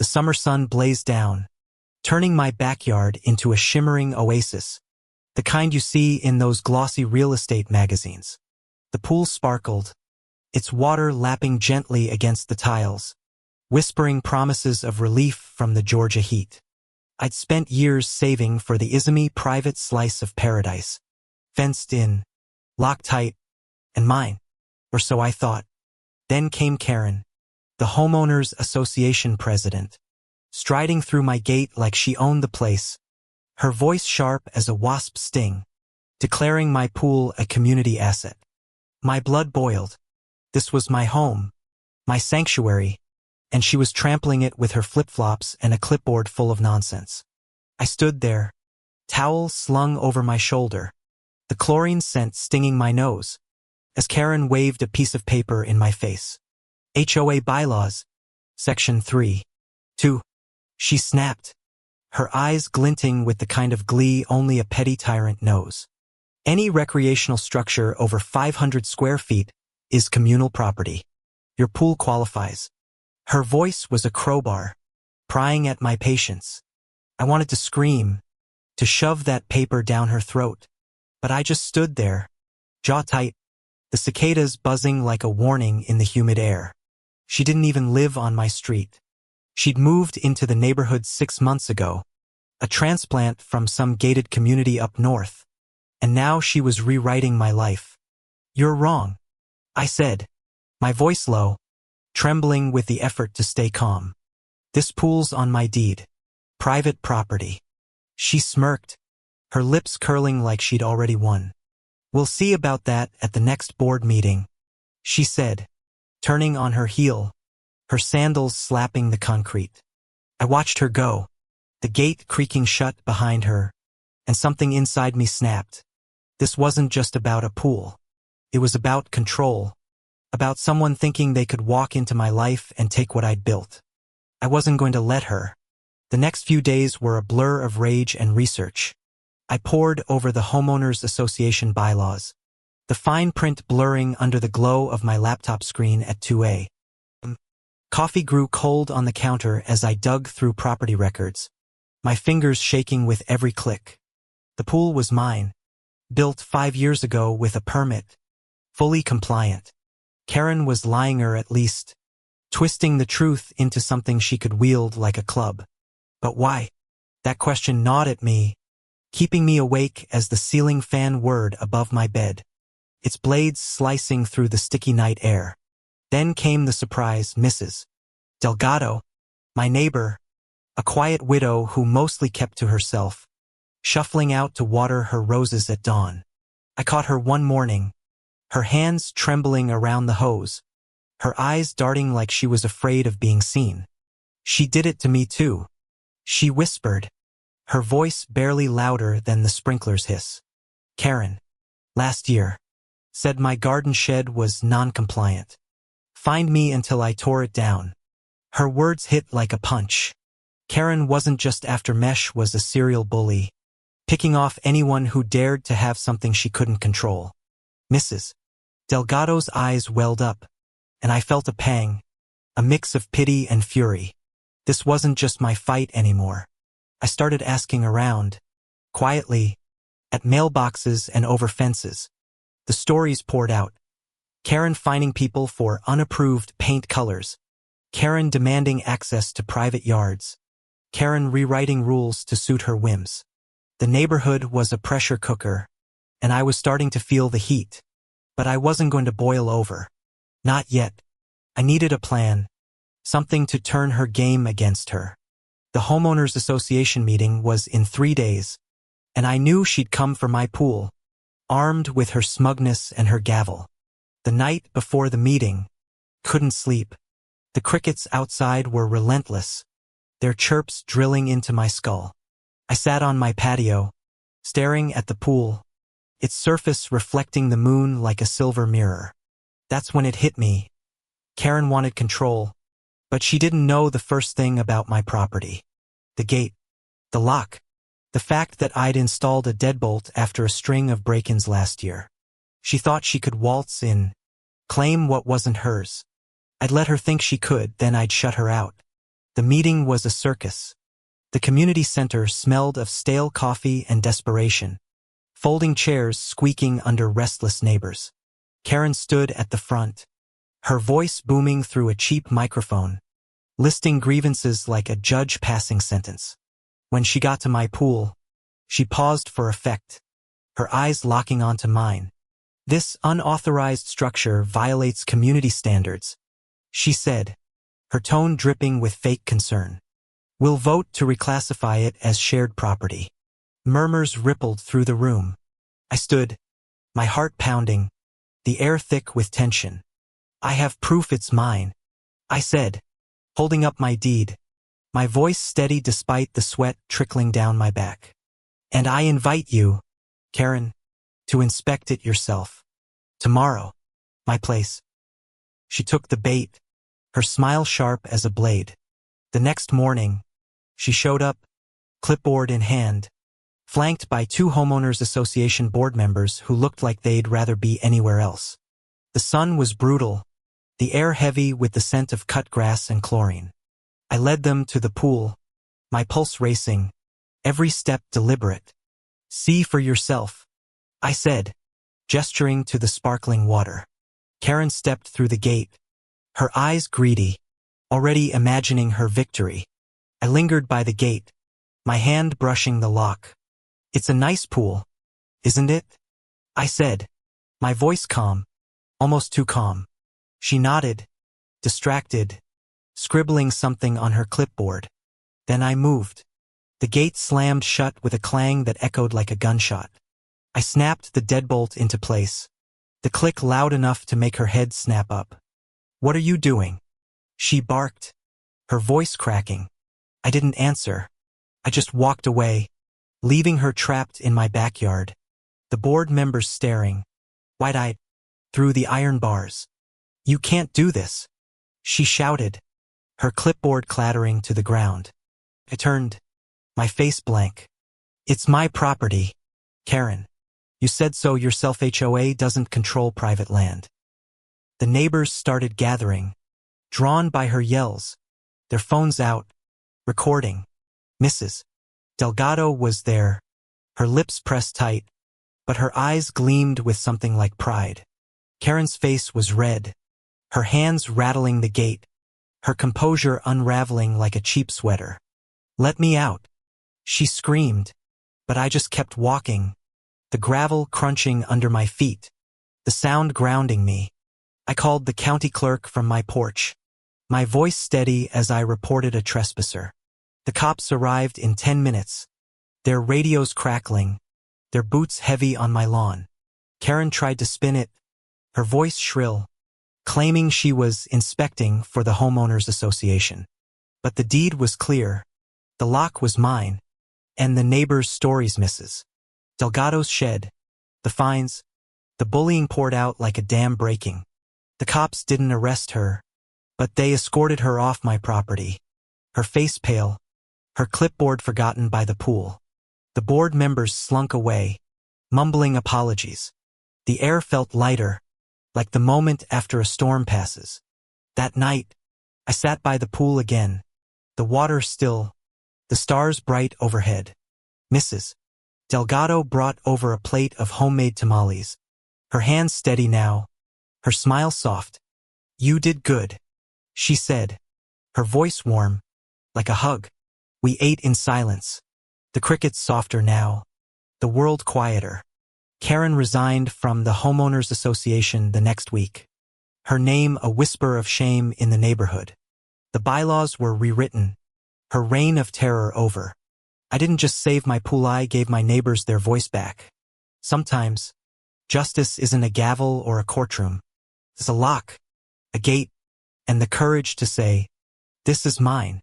summer sun blazed down, turning my backyard into a shimmering oasis, the kind you see in those glossy real estate magazines. The pool sparkled, its water lapping gently against the tiles, whispering promises of relief from the Georgia heat. I'd spent years saving for the Izumi private slice of paradise, fenced in, locked tight, and mine, or so I thought. Then came Karen, the homeowners association president, striding through my gate like she owned the place, her voice sharp as a wasp's sting, declaring my pool a community asset. My blood boiled. This was my home, my sanctuary, and she was trampling it with her flip-flops and a clipboard full of nonsense. I stood there, towel slung over my shoulder, the chlorine scent stinging my nose, as Karen waved a piece of paper in my face. HOA bylaws, Section 3. 2. She snapped, her eyes glinting with the kind of glee only a petty tyrant knows. Any recreational structure over 500 square feet is communal property. Your pool qualifies. Her voice was a crowbar, prying at my patience. I wanted to scream, to shove that paper down her throat. But I just stood there, jaw tight, the cicadas buzzing like a warning in the humid air. She didn't even live on my street. She'd moved into the neighborhood 6 months ago, a transplant from some gated community up north. And now she was rewriting my life. "You're wrong," I said, my voice low, trembling with the effort to stay calm. "This pool's on my deed. Private property." She smirked, her lips curling like she'd already won. "We'll see about that at the next board meeting," she said, turning on her heel, her sandals slapping the concrete. I watched her go, the gate creaking shut behind her, and something inside me snapped. This wasn't just about a pool. It was about control, about someone thinking they could walk into my life and take what I'd built. I wasn't going to let her. The next few days were a blur of rage and research. I pored over the homeowners association bylaws, the fine print blurring under the glow of my laptop screen at 2 a.m. Coffee grew cold on the counter as I dug through property records, my fingers shaking with every click. The pool was mine, built 5 years ago with a permit, fully compliant. Karen was lying, or at least twisting the truth into something she could wield like a club. But why? That question gnawed at me, keeping me awake as the ceiling fan whirred above my bed, its blades slicing through the sticky night air. Then came the surprise. Mrs. Delgado, my neighbor, a quiet widow who mostly kept to herself, shuffling out to water her roses at dawn. I caught her one morning, her hands trembling around the hose, her eyes darting like she was afraid of being seen. She did it to me too. She whispered, her voice barely louder than the sprinkler's hiss. "Karen, last year, said my garden shed was non-compliant. Find me until I tore it down." Her words hit like a punch. Karen wasn't just after mesh, was a serial bully, picking off anyone who dared to have something she couldn't control. Mrs. Delgado's eyes welled up, and I felt a pang, a mix of pity and fury. This wasn't just my fight anymore. I started asking around, quietly, at mailboxes and over fences. The stories poured out. Karen fining people for unapproved paint colors. Karen demanding access to private yards. Karen rewriting rules to suit her whims. The neighborhood was a pressure cooker, and I was starting to feel the heat. But I wasn't going to boil over. Not yet. I needed a plan, something to turn her game against her. The homeowners association meeting was in 3 days, and I knew she'd come for my pool, armed with her smugness and her gavel. The night before the meeting, couldn't sleep. The crickets outside were relentless, their chirps drilling into my skull. I sat on my patio, staring at the pool, its surface reflecting the moon like a silver mirror. That's when it hit me. Karen wanted control, but she didn't know the first thing about my property. The gate, the lock, the fact that I'd installed a deadbolt after a string of break-ins last year. She thought she could waltz in, claim what wasn't hers. I'd let her think she could, then I'd shut her out. The meeting was a circus. The community center smelled of stale coffee and desperation. Folding chairs squeaking under restless neighbors. Karen stood at the front, her voice booming through a cheap microphone, listing grievances like a judge passing sentence. When she got to my pool, she paused for effect, her eyes locking onto mine. "This unauthorized structure violates community standards," she said, her tone dripping with fake concern. "We'll vote to reclassify it as shared property." Murmurs rippled through the room. I stood, my heart pounding, the air thick with tension. "I have proof it's mine," I said, holding up my deed, my voice steady despite the sweat trickling down my back. "And I invite you, Karen, to inspect it yourself. Tomorrow, my place." She took the bait, her smile sharp as a blade. The next morning, she showed up, clipboard in hand, flanked by 2 homeowners association board members who looked like they'd rather be anywhere else. The sun was brutal, the air heavy with the scent of cut grass and chlorine. I led them to the pool, my pulse racing, every step deliberate. "See for yourself," I said, gesturing to the sparkling water. Karen stepped through the gate, her eyes greedy, already imagining her victory. I lingered by the gate, my hand brushing the lock. "It's a nice pool, isn't it?" I said, my voice calm, almost too calm. She nodded, distracted, scribbling something on her clipboard. Then I moved. The gate slammed shut with a clang that echoed like a gunshot. I snapped the deadbolt into place, the click loud enough to make her head snap up. "What are you doing?" she barked, her voice cracking. I didn't answer. I just walked away, leaving her trapped in my backyard. The board members staring, wide-eyed, through the iron bars. "You can't do this," she shouted, her clipboard clattering to the ground. I turned, my face blank. "It's my property, Karen. You said so yourself. HOA doesn't control private land." The neighbors started gathering, drawn by her yells, their phones out, recording. Mrs. Delgado was there, her lips pressed tight, but her eyes gleamed with something like pride. Karen's face was red, her hands rattling the gate, her composure unraveling like a cheap sweater. "Let me out," she screamed, but I just kept walking, the gravel crunching under my feet, the sound grounding me. I called the county clerk from my porch, my voice steady as I reported a trespasser. The cops arrived in 10 minutes, their radios crackling, their boots heavy on my lawn. Karen tried to spin it, her voice shrill, claiming she was inspecting for the homeowners association. But the deed was clear. The lock was mine, and the neighbors' stories Mrs. Delgado's shed, the fines, the bullying poured out like a dam breaking. The cops didn't arrest her, but they escorted her off my property, her face pale, her clipboard forgotten by the pool. The board members slunk away, mumbling apologies. The air felt lighter, like the moment after a storm passes. That night, I sat by the pool again, the water still, the stars bright overhead. Mrs. Delgado brought over a plate of homemade tamales, her hands steady now, her smile soft. "You did good," she said, her voice warm, like a hug. We ate in silence, the crickets softer now, the world quieter. Karen resigned from the homeowners association the next week, her name a whisper of shame in the neighborhood. The bylaws were rewritten, her reign of terror over. I didn't just save my pool, I gave my neighbors their voice back. Sometimes, justice isn't a gavel or a courtroom. It's a lock, a gate, and the courage to say, "This is mine."